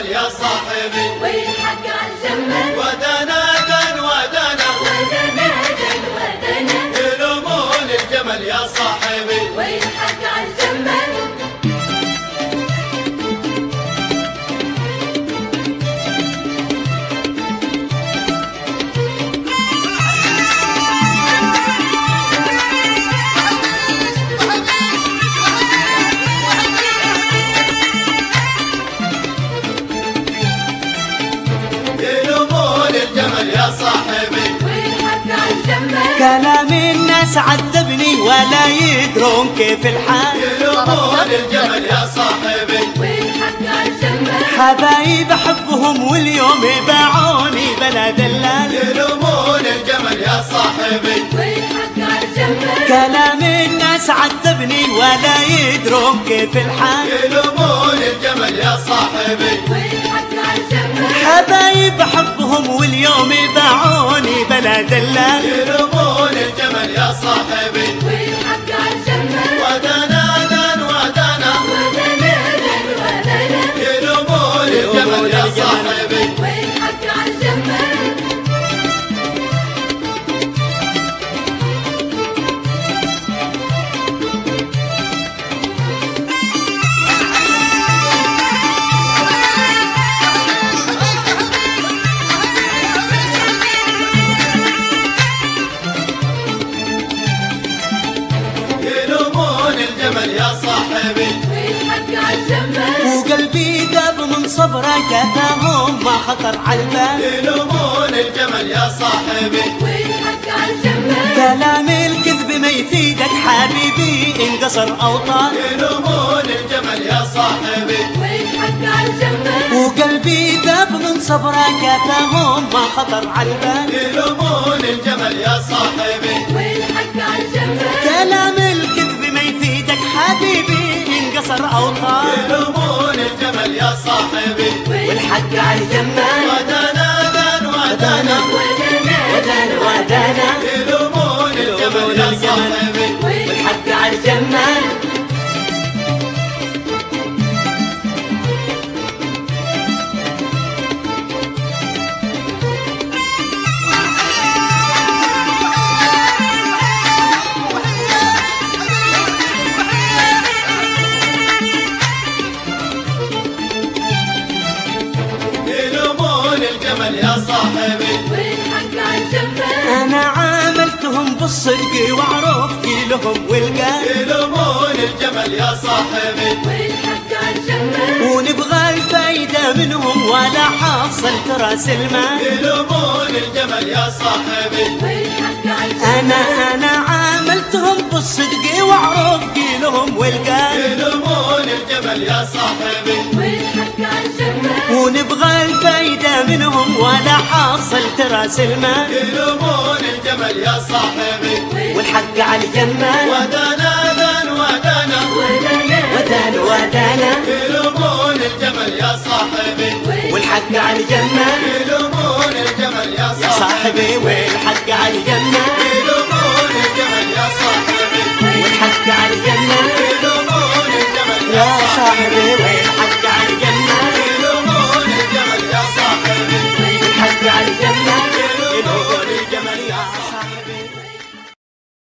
الجمل يا صاحبي، والحق عالجمل ودنا دن ودنا ودنا دن ودنا، يلومون الجمل يا صاحبي، والحق عالجمل. يا صاحبي والحق عالجمل. كلام الناس عذبني ولا يدرون كيف الحال، يلومون الجمل يا صاحبي، والحق عالجمل. حبايب احبهم واليوم باعوني بلا دلال، يلومون الجمل يا صاحبي، والحق عالجمل. كلام الناس عذبني ولا يدرون كيف الحال، يلومون الجمل يا صاحبي، والحق عالجمل. حبايب احبهم واليوم باعوني بلا دلال، يلومون الجمل يا صاحبي، والحق عالجمل. ودنا دن ودنا ودنا دن ودنا، يلومون الجمل يا صاحبي، والحق عالجمل. يا صاحبي والحق عالجمل. وقلبي داب من صبره كفاهم ما خطر عالبال، يلومون الجمل يا صاحبي، والحق عالجمل. كلام الكذب ما يفيدك حبيبي إن قصر أو طال، يلومون الجمل يا صاحبي، والحق عالجمل. وقلبي داب من صبره كفاهم ما خطر عالبال، يلومون الجمل يا صاحبي، والحق عالجمل. كلام الكذب ما يفيدك حبيبي إن قصر أو طال، يلومون الجمل يا صاحبي، والحق عالجمال. ودنا دن ودنا ودانا ودانا، يلومون الجمل يا صاحبي، والحق عالجمال. الجمل يا صاحبي، والحق عالجمل. أنا عاملتهم بالصدق وعرفت لهم والقال، يلومون الجمل يا صاحبي، والحق عالجمل. ونبغى الفايدة منهم ولا حصلت راس المال، يلومون الجمل يا صاحبي، والحق عالجمل. أنا عاملتهم بالصدق وعرفت لهم والقال، يلومون الجمل يا صاحبي، والحق عالجمل. ونبغى الفايدة منهم ولا حصلت راس المال، يلومون الجمل يا صاحبي، والحق عالجمال. ودنا دن ودنا ودانا ودانا، يلومون الجمل يا صاحبي، والحق عالجمال. يلومون الجمل يا يا صاحبي والحق عالجمال، يلومون الجمل يا صاحبي، والحق عالجمال. يلومون الجمل يا صاحبي